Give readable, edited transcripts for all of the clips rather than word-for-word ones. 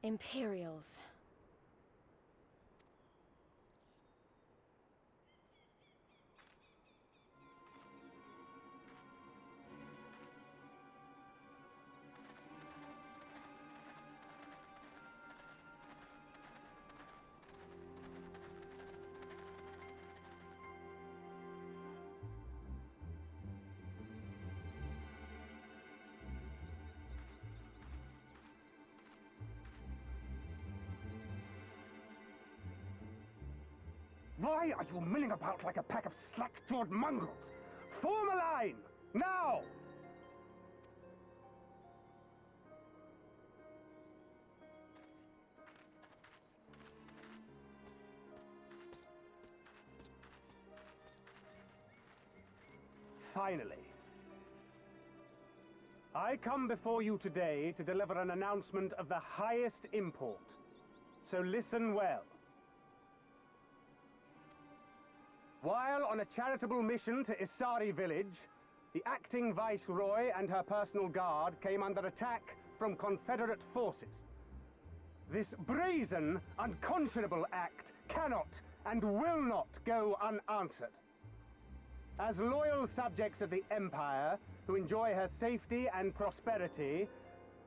Imperials. Why are you milling about like a pack of slack-jawed mongrels? Form a line! Now! Finally. I come before you today to deliver an announcement of the highest import. So listen well. While on a charitable mission to Isari village, the acting viceroy and her personal guard came under attack from Confederate forces. This brazen, unconscionable act cannot and will not go unanswered. As loyal subjects of the Empire, who enjoy her safety and prosperity,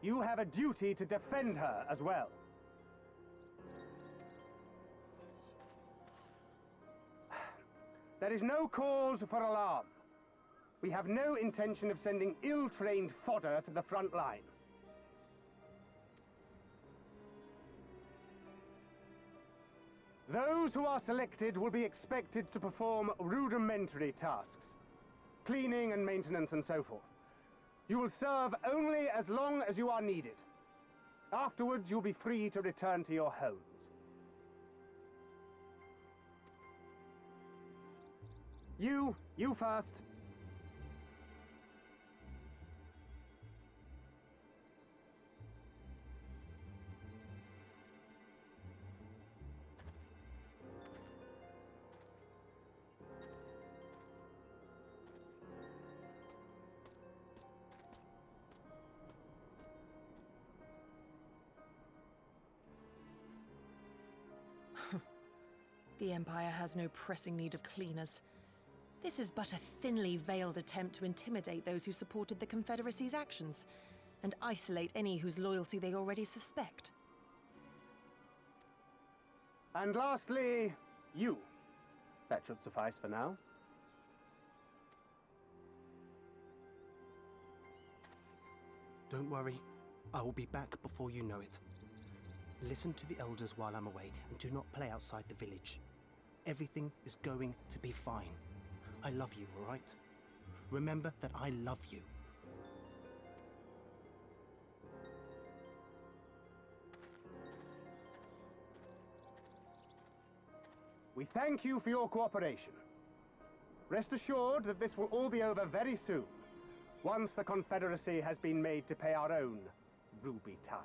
you have a duty to defend her as well. There is no cause for alarm. We have no intention of sending ill-trained fodder to the front line. Those who are selected will be expected to perform rudimentary tasks, cleaning and maintenance and so forth. You will serve only as long as you are needed. Afterwards, you'll be free to return to your homes. You first. The Empire has no pressing need of cleaners. This is but a thinly veiled attempt to intimidate those who supported the Confederacy's actions, and isolate any whose loyalty they already suspect. And lastly, you. That should suffice for now. Don't worry, I will be back before you know it. Listen to the elders while I'm away, and do not play outside the village. Everything is going to be fine. I love you, all right? Remember that I love you. We thank you for your cooperation. Rest assured that this will all be over very soon, once the Confederacy has been made to pay our own ruby tithe.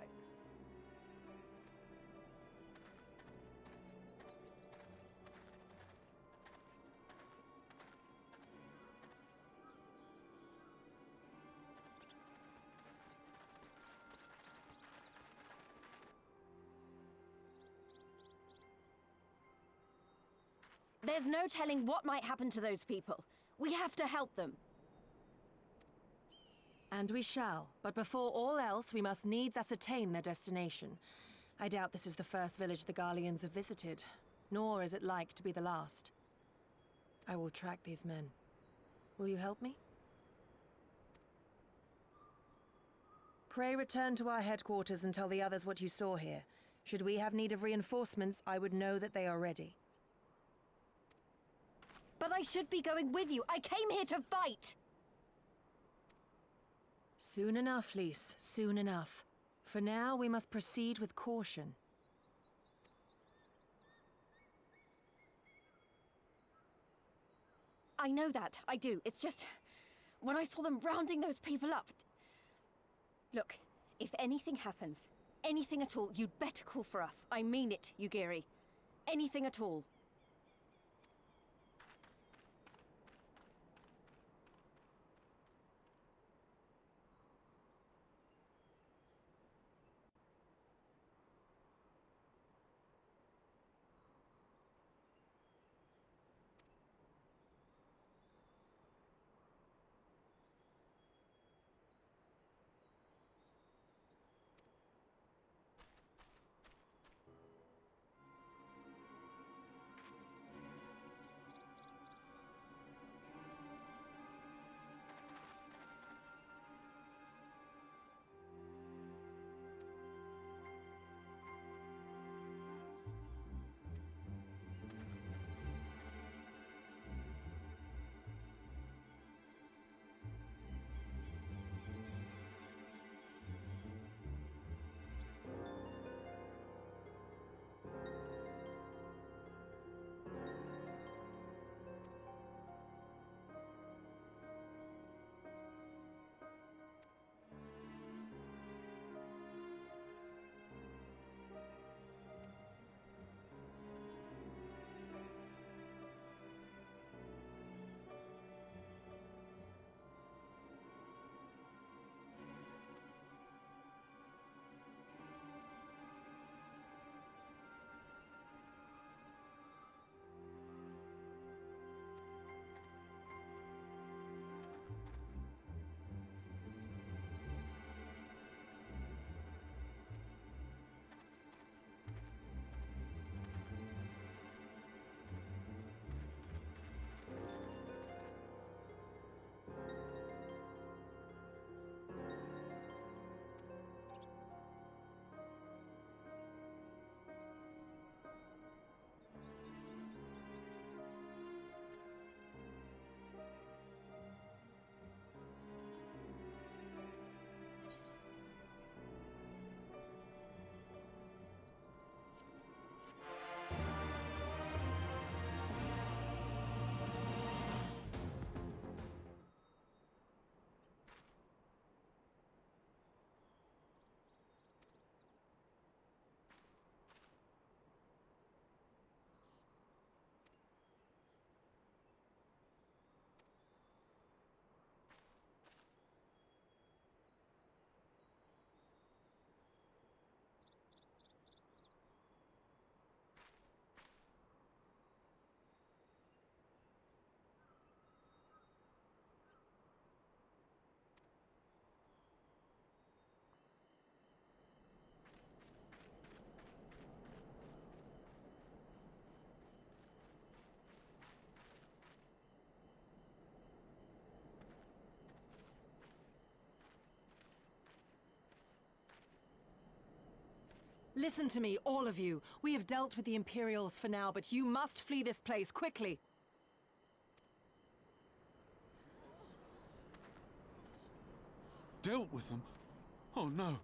There's no telling what might happen to those people. We have to help them. And we shall, but before all else, we must needs ascertain their destination. I doubt this is the first village the Garleans have visited, nor is it like to be the last. I will track these men. Will you help me? Pray return to our headquarters and tell the others what you saw here. Should we have need of reinforcements, I would know that they are ready. But I should be going with you. I came here to fight! Soon enough, Lys. Soon enough. For now, we must proceed with caution. I know that. I do. It's just... when I saw them rounding those people up... Look, if anything happens, anything at all, you'd better call for us. I mean it, Yugiri. Anything at all. Listen to me, all of you. We have dealt with the Imperials for now, but you must flee this place, quickly. Dealt with them? Oh no.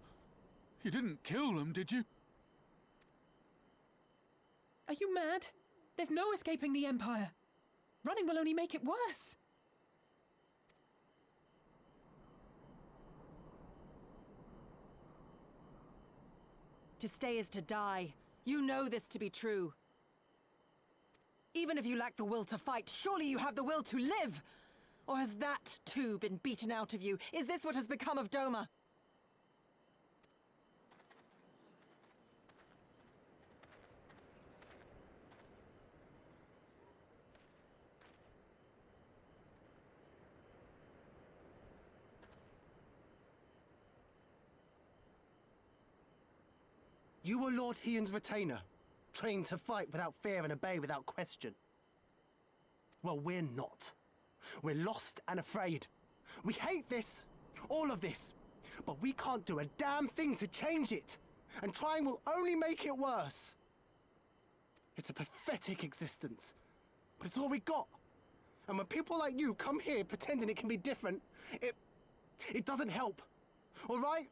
You didn't kill them, did you? Are you mad? There's no escaping the Empire. Running will only make it worse. To stay is to die. You know this to be true. Even if you lack the will to fight, surely you have the will to live! Or has that, too, been beaten out of you? Is this what has become of Doma? You were Lord Hien's retainer, trained to fight without fear and obey without question. Well, we're not. We're lost and afraid. We hate this, all of this, but we can't do a damn thing to change it, and trying will only make it worse. It's a pathetic existence, but it's all we got. And when people like you come here pretending it can be different, it doesn't help, all right?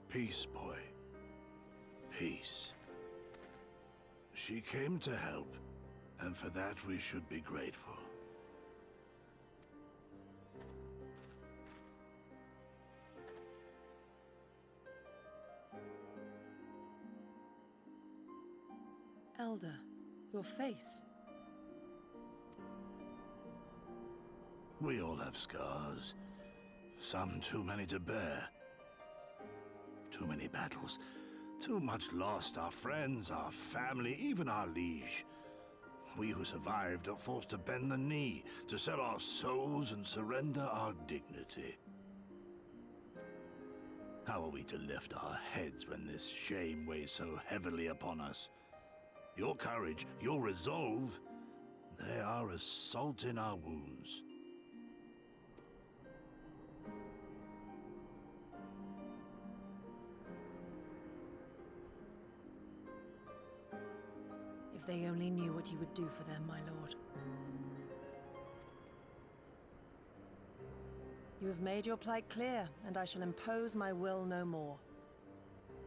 Peace, boy. Peace. She came to help, and for that we should be grateful. Elder, your face. We all have scars. Some too many to bear. Too many battles. Too much lost. Our friends, our family, even our liege. We who survived are forced to bend the knee, to sell our souls and surrender our dignity. How are we to lift our heads when this shame weighs so heavily upon us? Your courage, your resolve, they are as salt in our wounds. If they only knew what you would do for them, my lord. You have made your plight clear, and I shall impose my will no more.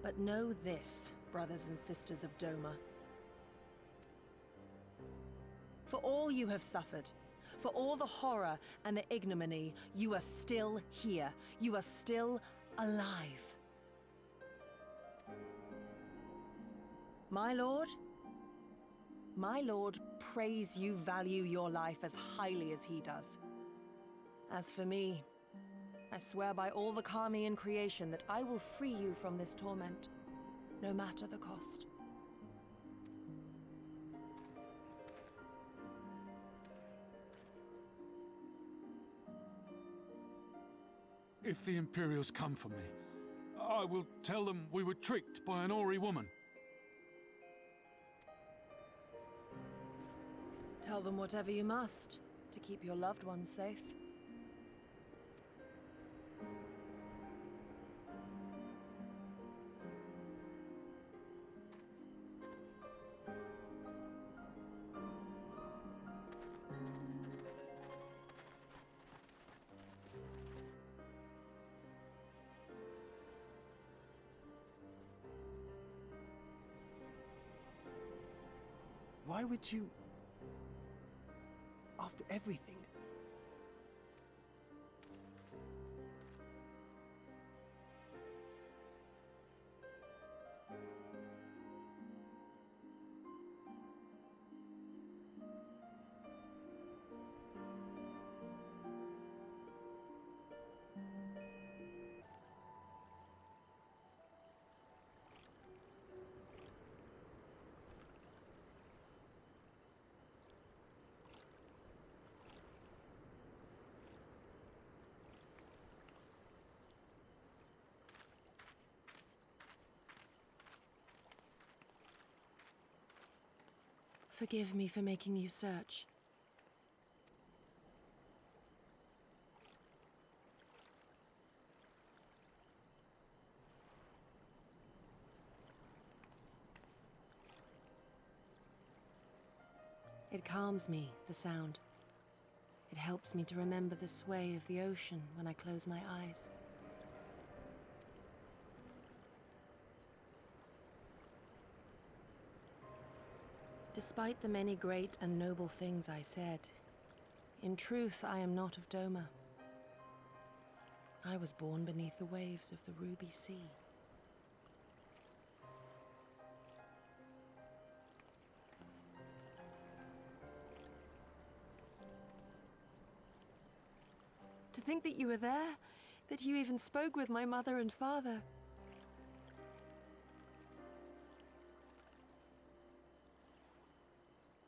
But know this, brothers and sisters of Doma. For all you have suffered, for all the horror and the ignominy, you are still here. You are still alive. My lord prays you value your life as highly as he does. As for me, I swear by all the Kami in creation that I will free you from this torment, no matter the cost. If the Imperials come for me, I will tell them we were tricked by an Ori woman. Tell them whatever you must, to keep your loved ones safe. Why would you... After everything? Forgive me for making you search. It calms me, the sound. It helps me to remember the sway of the ocean when I close my eyes. Despite the many great and noble things I said, in truth I am not of Doma. I was born beneath the waves of the Ruby Sea. To think that you were there, that you even spoke with my mother and father.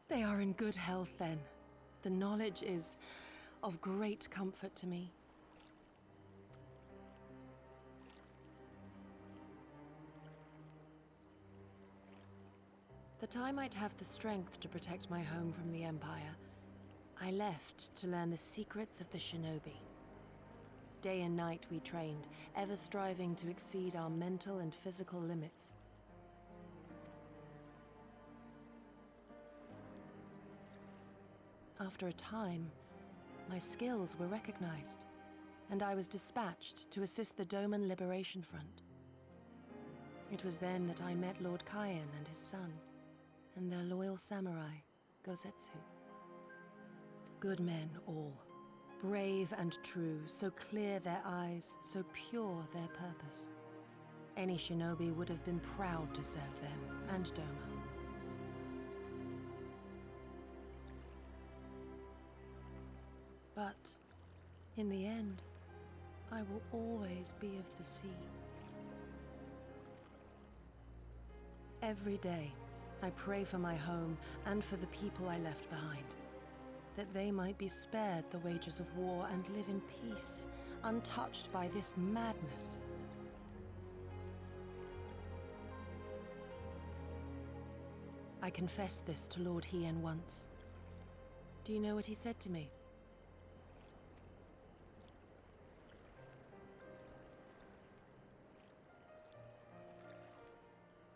They are in good health then. The knowledge is of great comfort to me. That I might have the strength to protect my home from the Empire, I left to learn the secrets of the shinobi. Day and night we trained, ever striving to exceed our mental and physical limits. After a time, my skills were recognized, and I was dispatched to assist the Doman Liberation Front. It was then that I met Lord Kaien and his son, and their loyal samurai, Gosetsu. Good men all, brave and true, so clear their eyes, so pure their purpose. Any shinobi would have been proud to serve them and Doma. But, in the end, I will always be of the sea. Every day, I pray for my home and for the people I left behind, that they might be spared the wages of war and live in peace, untouched by this madness. I confessed this to Lord Hien once. Do you know what he said to me?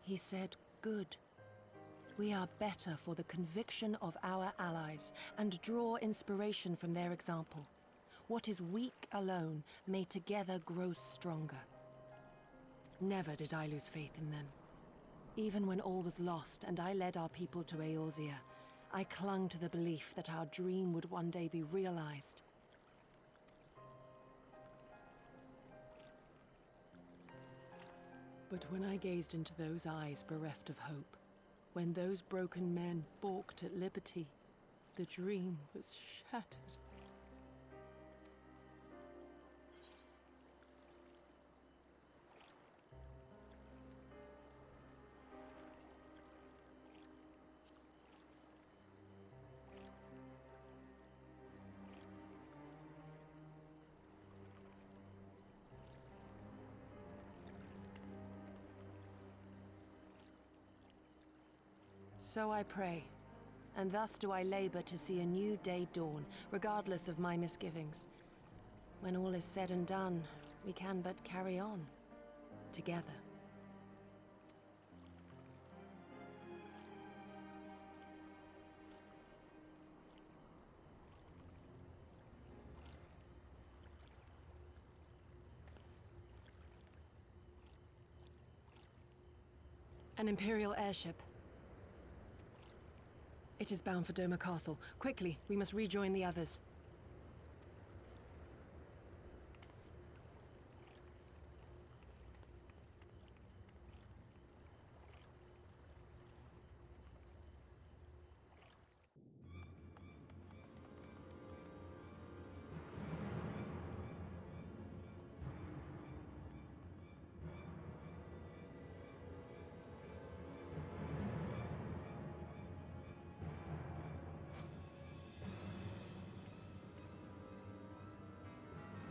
He said, "Good. We are better for the conviction of our allies, and draw inspiration from their example. What is weak alone may together grow stronger." Never did I lose faith in them. Even when all was lost and I led our people to Eorzea, I clung to the belief that our dream would one day be realized. But when I gazed into those eyes bereft of hope, when those broken men balked at liberty, the dream was shattered. So I pray, and thus do I labor to see a new day dawn, regardless of my misgivings. When all is said and done, we can but carry on, together. An Imperial airship. It is bound for Doma Castle. Quickly, we must rejoin the others.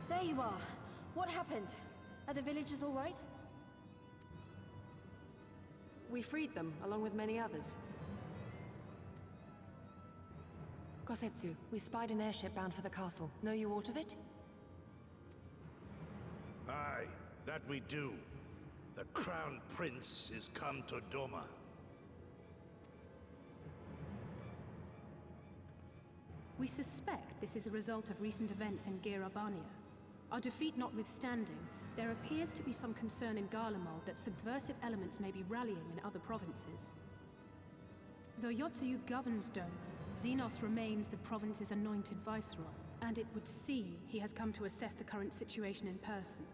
There you are. What happened? Are the villagers all right? We freed them, along with many others. Gosetsu, we spied an airship bound for the castle. Know you aught of it? Aye, that we do. The Crown Prince is come to Doma. We suspect this is a result of recent events in Girabania. Our defeat notwithstanding, there appears to be some concern in Garlemald that subversive elements may be rallying in other provinces. Though Yotsuyu governs Dome, Xenos remains the province's anointed viceroy, and it would seem he has come to assess the current situation in person.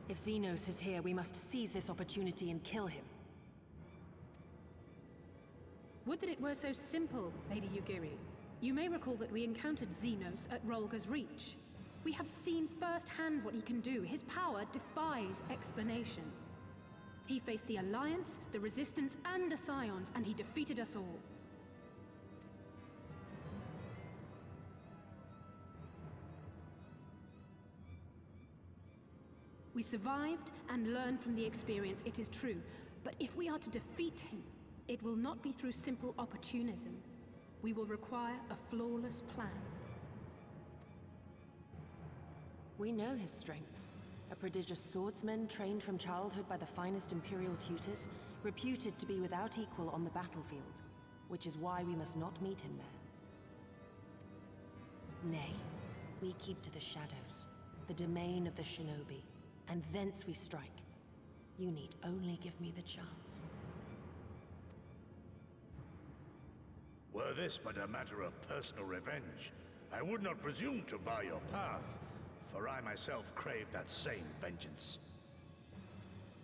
If Xenos is here, we must seize this opportunity and kill him. Would that it were so simple, Lady Yugiri. You may recall that we encountered Xenos at Rolga's Reach. We have seen firsthand what he can do. His power defies explanation. He faced the Alliance, the Resistance, and the Scions, and he defeated us all. We survived and learned from the experience, it is true. But if we are to defeat him, it will not be through simple opportunism. We will require a flawless plan. We know his strengths. A prodigious swordsman trained from childhood by the finest Imperial tutors, reputed to be without equal on the battlefield, which is why we must not meet him there. Nay, we keep to the shadows, the domain of the shinobi, and thence we strike. You need only give me the chance. Were this but a matter of personal revenge, I would not presume to bar your path, for I myself crave that same vengeance.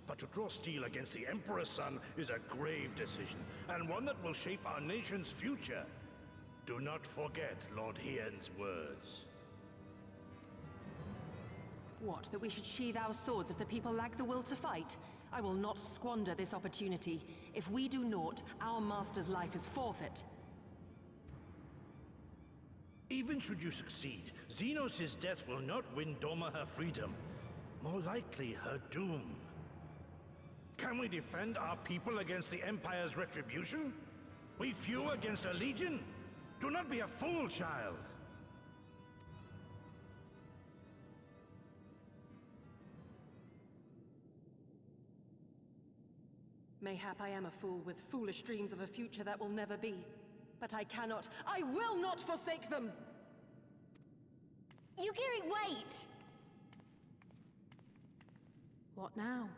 But to draw steel against the Emperor's son is a grave decision, and one that will shape our nation's future. Do not forget Lord Hien's words. What, that we should sheathe our swords if the people lack the will to fight? I will not squander this opportunity. If we do naught, our master's life is forfeit. Even should you succeed, Xenos' death will not win Doma her freedom. More likely, her doom. Can we defend our people against the Empire's retribution? We few against a legion? Do not be a fool, child! Mayhap I am a fool with foolish dreams of a future that will never be. But I cannot, I will not forsake them! Yugiri, wait! What now?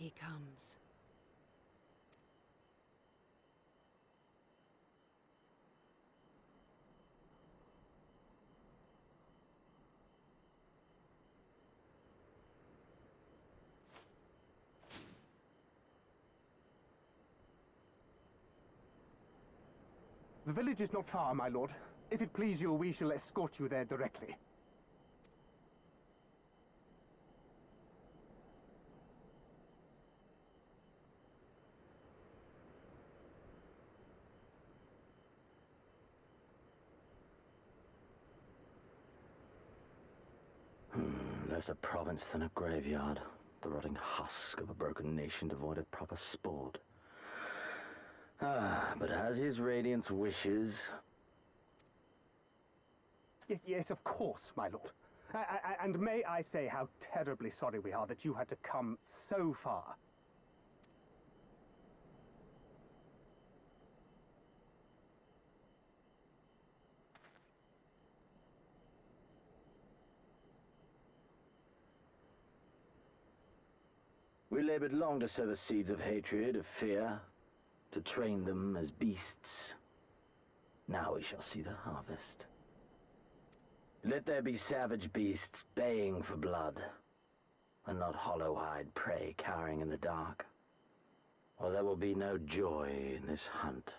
He comes. The village is not far, my lord. If it please you, we shall escort you there directly. Less a province than a graveyard. The rotting husk of a broken nation devoid of proper sport. But as his radiance wishes... Yes, of course, my lord. And may I say how terribly sorry we are that you had to come so far. We labored long to sow the seeds of hatred, of fear, to train them as beasts. Now we shall see the harvest. Let there be savage beasts baying for blood, and not hollow-eyed prey cowering in the dark, or there will be no joy in this hunt.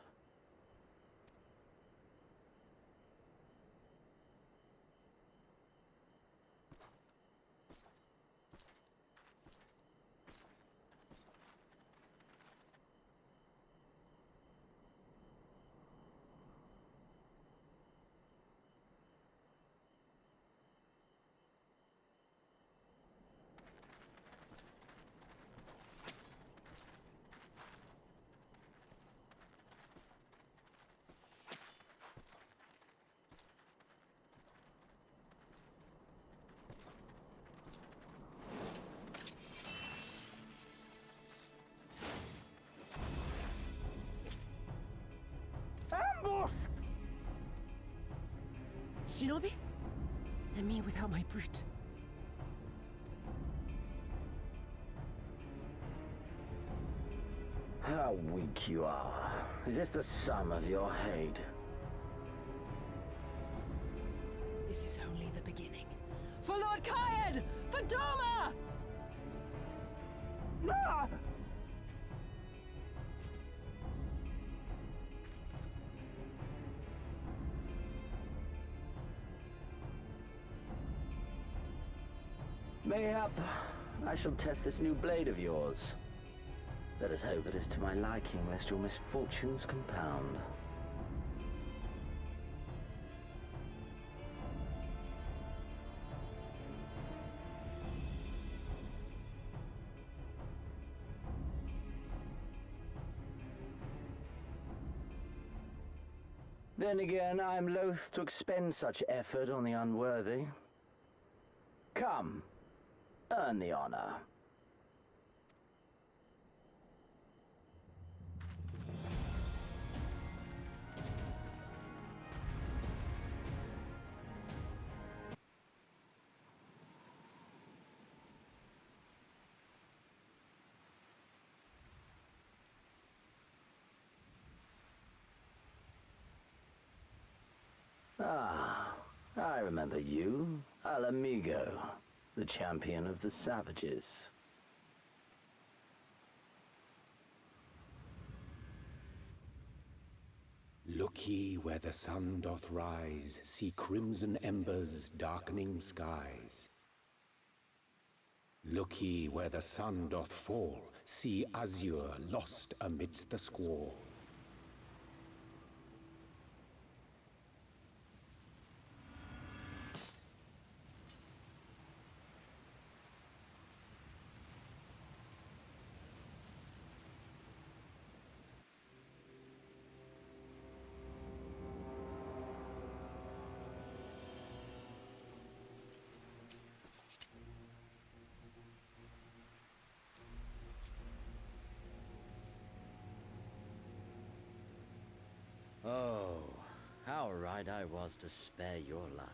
Shinobi? And me without my brute. How weak you are. Is this the sum of your hate? This is only the beginning. For Lord Kayed! For Doma! Ah! Mayhap I shall test this new blade of yours. Let us hope it is to my liking, lest your misfortunes compound. Then again, I am loath to expend such effort on the unworthy. Come, earn the honor. Ah, I remember you, Al Amigo, the champion of the savages. Look ye where the sun doth rise, see crimson embers darkening skies. Look ye where the sun doth fall, see azure lost amidst the squall. Oh, how right I was to spare your life.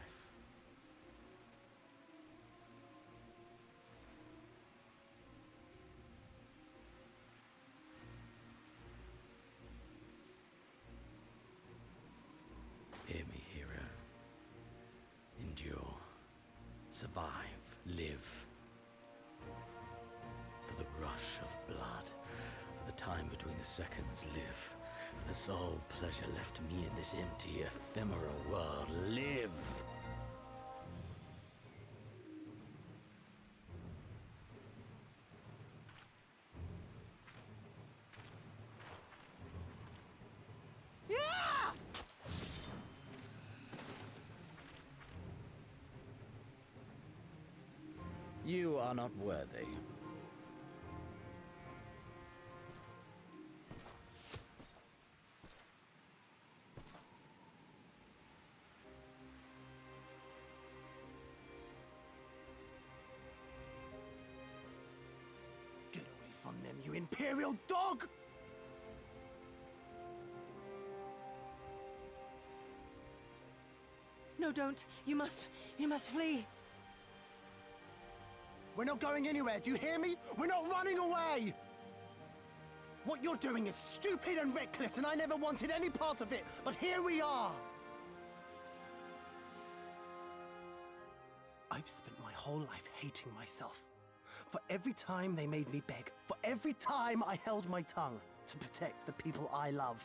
survive, live. For the rush of blood, for the time between the seconds, live. For the sole pleasure left me in this empty, ephemeral world, live. You are not worthy. Get away from them, you Imperial dog! No, don't. You must flee. We're not going anywhere, do you hear me? We're not running away! What you're doing is stupid and reckless, and I never wanted any part of it, but here we are! I've spent my whole life hating myself. For every time they made me beg, for every time I held my tongue to protect the people I love.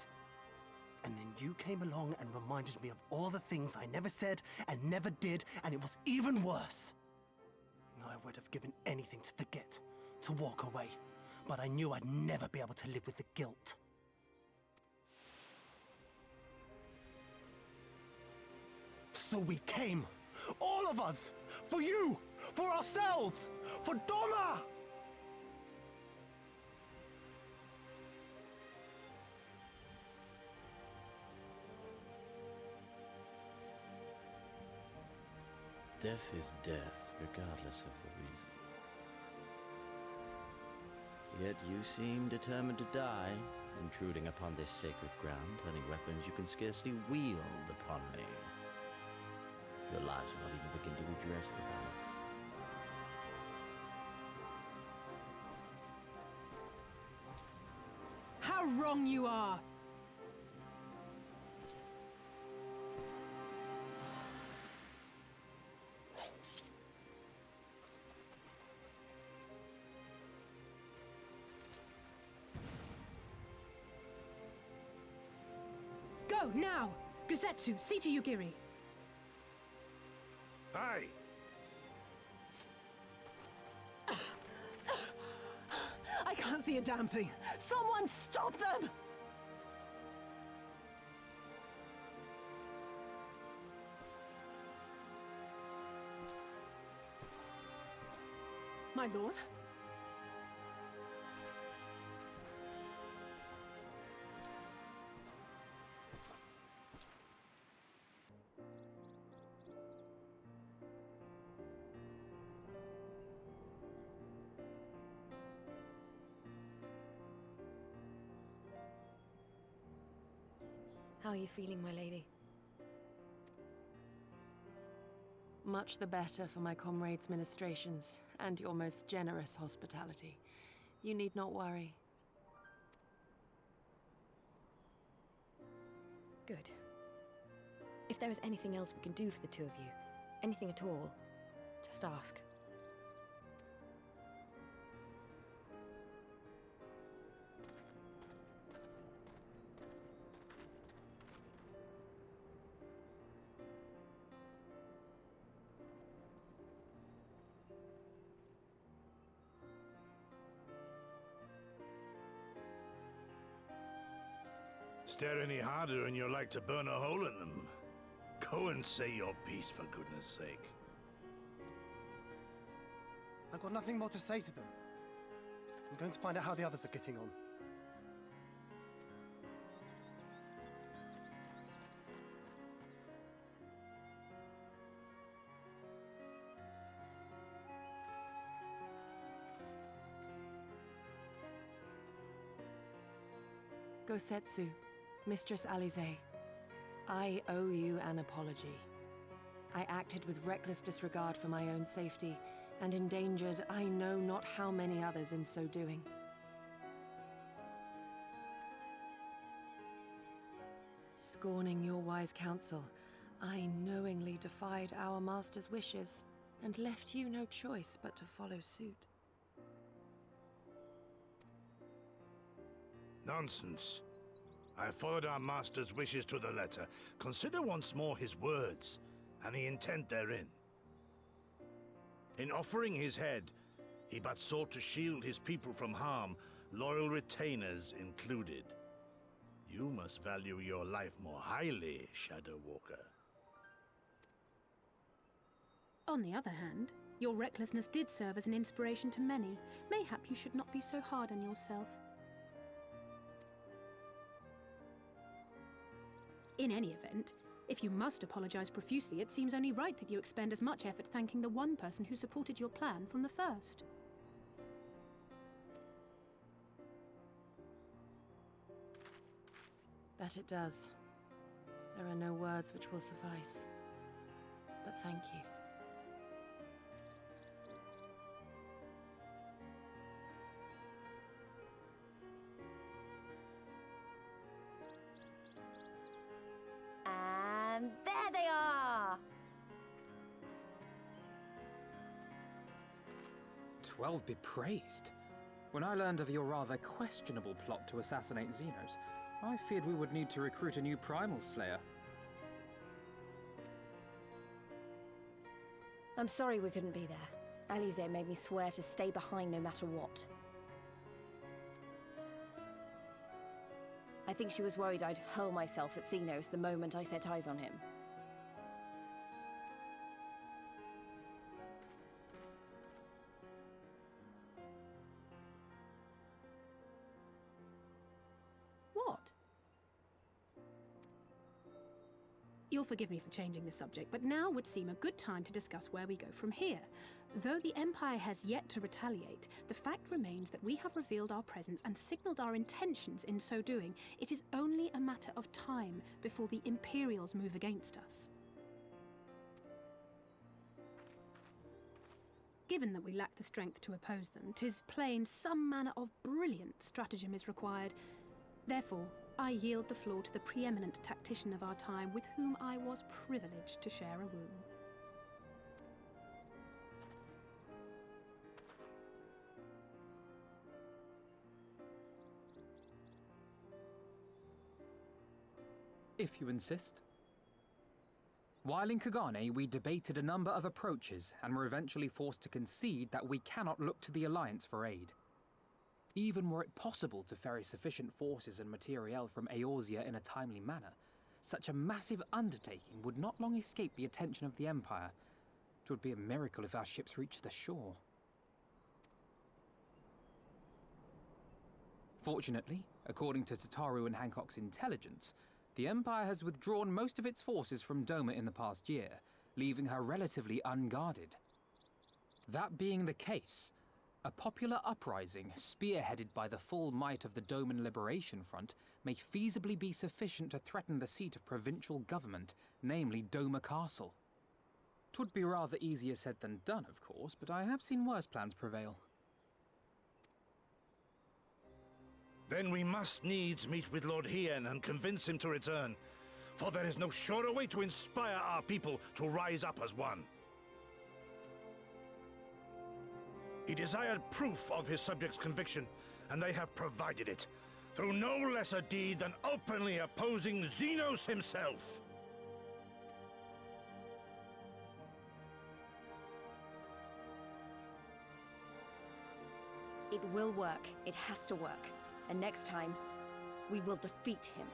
And then you came along and reminded me of all the things I never said and never did, and it was even worse. I would have given anything to forget, to walk away, but I knew I'd never be able to live with the guilt. So we came, all of us, for you, for ourselves, for Doma! Death is death, regardless of the reason. Yet you seem determined to die, intruding upon this sacred ground, turning weapons you can scarcely wield upon me. Your lives will not even begin to address the balance. How wrong you are! Go, now! Gusetsu, see to Yugiri! Hey! I can't see a damn thing. Someone stop them! My lord? How are you feeling, my lady? Much the better for my comrades' ministrations and your most generous hospitality. You need not worry. Good. If there is anything else we can do for the two of you, anything at all, just ask. Stare any harder and you're like to burn a hole in them. Go and say your piece, for goodness sake. I've got nothing more to say to them. I'm going to find out how the others are getting on. Gosetsu, Mistress Alize, I owe you an apology. I acted with reckless disregard for my own safety, and endangered I know not how many others in so doing. Scorning your wise counsel, I knowingly defied our master's wishes, and left you no choice but to follow suit. Nonsense. I followed our master's wishes to the letter. Consider once more his words, and the intent therein. In offering his head, he but sought to shield his people from harm, loyal retainers included. You must value your life more highly, Shadow Walker. On the other hand, your recklessness did serve as an inspiration to many. Mayhap you should not be so hard on yourself. In any event, if you must apologize profusely, it seems only right that you expend as much effort thanking the one person who supported your plan from the first. That it does. There are no words which will suffice. But thank you. And there they are! 12 be praised. When I learned of your rather questionable plot to assassinate Xenos, I feared we would need to recruit a new primal slayer. I'm sorry we couldn't be there. Alize made me swear to stay behind no matter what. I think she was worried I'd hurl myself at Zenos the moment I set eyes on him. What? You'll forgive me for changing the subject, but now would seem a good time to discuss where we go from here. Though the Empire has yet to retaliate, the fact remains that we have revealed our presence and signaled our intentions in so doing. It is only a matter of time before the Imperials move against us. Given that we lack the strength to oppose them, 'tis plain some manner of brilliant stratagem is required. Therefore, I yield the floor to the preeminent tactician of our time with whom I was privileged to share a room. If you insist. While in Kagane, we debated a number of approaches and were eventually forced to concede that we cannot look to the Alliance for aid. Even were it possible to ferry sufficient forces and materiel from Eorzea in a timely manner, such a massive undertaking would not long escape the attention of the Empire. It would be a miracle if our ships reached the shore. Fortunately, according to Tataru and Hancock's intelligence, the Empire has withdrawn most of its forces from Doma in the past year, leaving her relatively unguarded. That being the case, a popular uprising, spearheaded by the full might of the Doman Liberation Front, may feasibly be sufficient to threaten the seat of provincial government, namely Doma Castle. 'Twould be rather easier said than done, of course, but I have seen worse plans prevail. Then we must needs meet with Lord Hien and convince him to return, for there is no surer way to inspire our people to rise up as one. He desired proof of his subjects' conviction, and they have provided it, through no less a deed than openly opposing Xenos himself. It will work. It has to work. And next time, we will defeat him.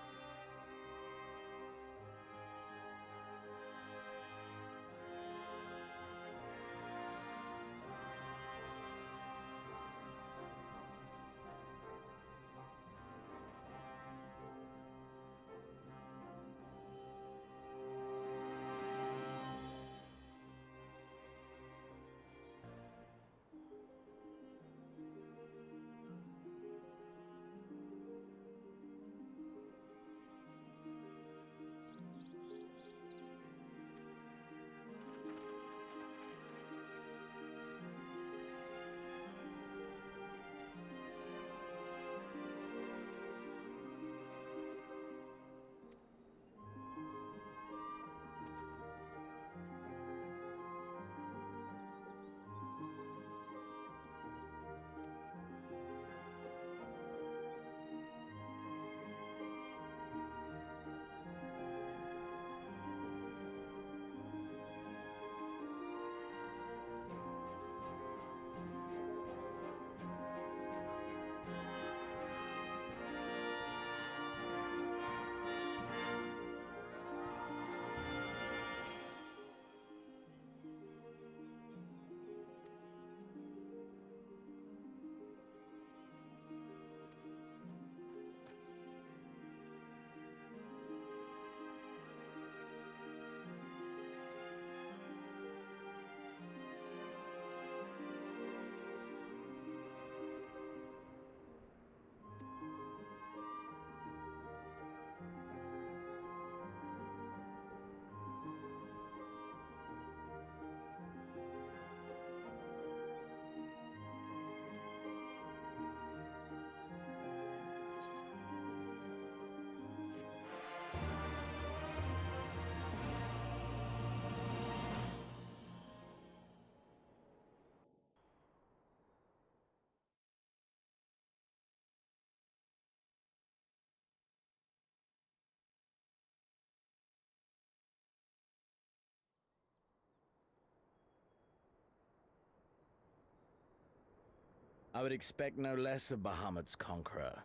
I would expect no less of Bahamut's conqueror.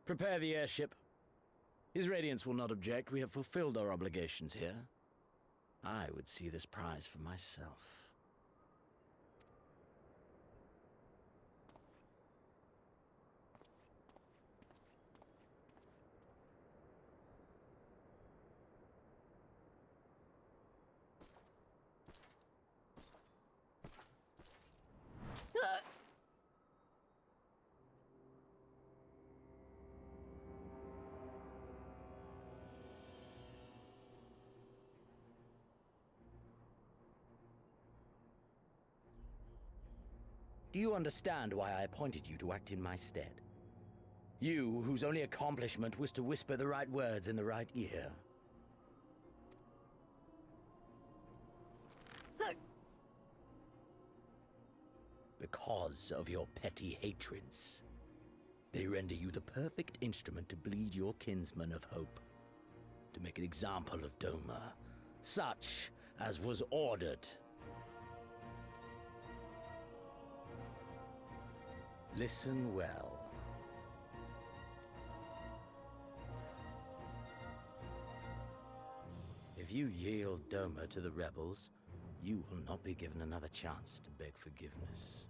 Prepare the airship. His Radiance will not object. We have fulfilled our obligations here. I would see this prize for myself. Do you understand why I appointed you to act in my stead? You, whose only accomplishment was to whisper the right words in the right ear. Because of your petty hatreds. They render you the perfect instrument to bleed your kinsman of hope. To make an example of Doma, such as was ordered. Listen well. If you yield Doma to the rebels, you will not be given another chance to beg forgiveness.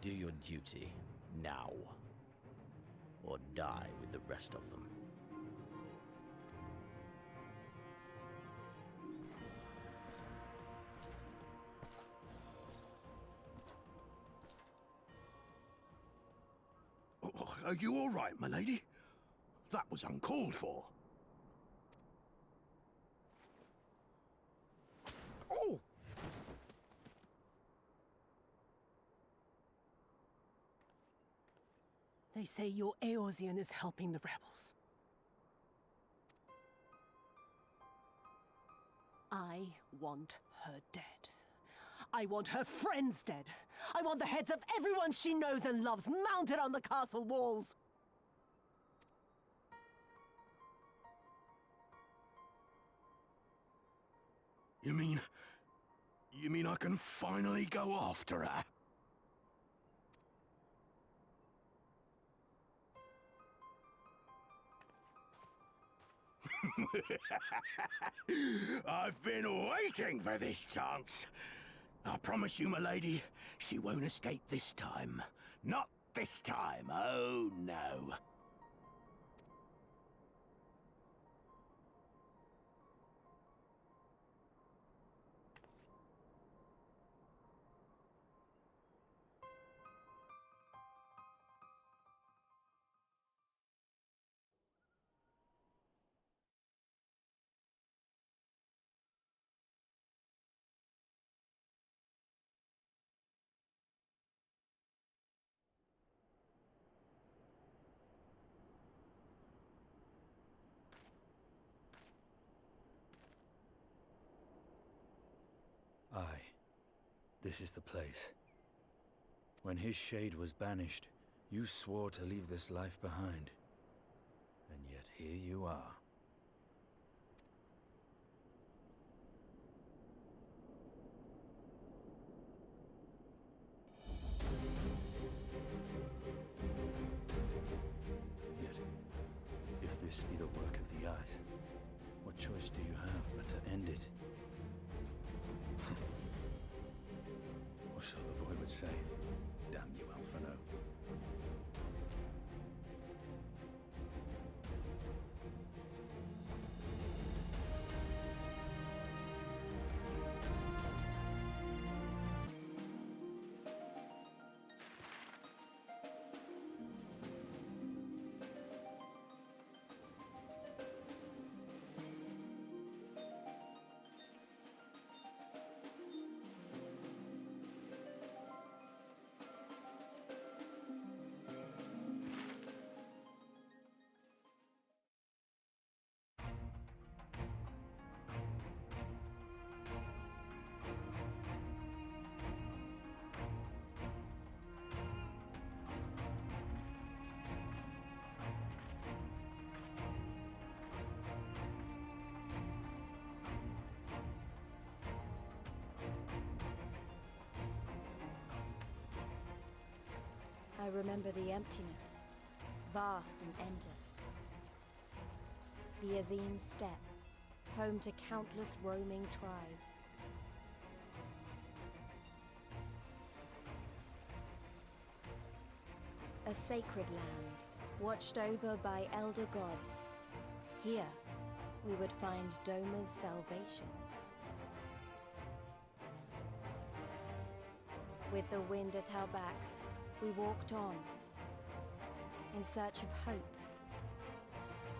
Do your duty, now. Or die with the rest of them. Are you all right, my lady? That was uncalled for. Oh! They say your Eorzean is helping the rebels. I want her dead. I want her friends dead. I want the heads of everyone she knows and loves mounted on the castle walls. You mean I can finally go after her? I've been waiting for this chance. I promise you, my lady, she won't escape this time. Not this time, oh no. Aye, this is the place. When his shade was banished, you swore to leave this life behind. And yet here you are. Yet, if this be the work of the Eyes, what choice do you have but to end it? Or so the boy would say. Damn you, Alphino. I remember the emptiness, vast and endless. The Azim Steppe, home to countless roaming tribes. A sacred land, watched over by elder gods. Here, we would find Doma's salvation. With the wind at our backs, we walked on, in search of hope,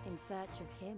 in search of him.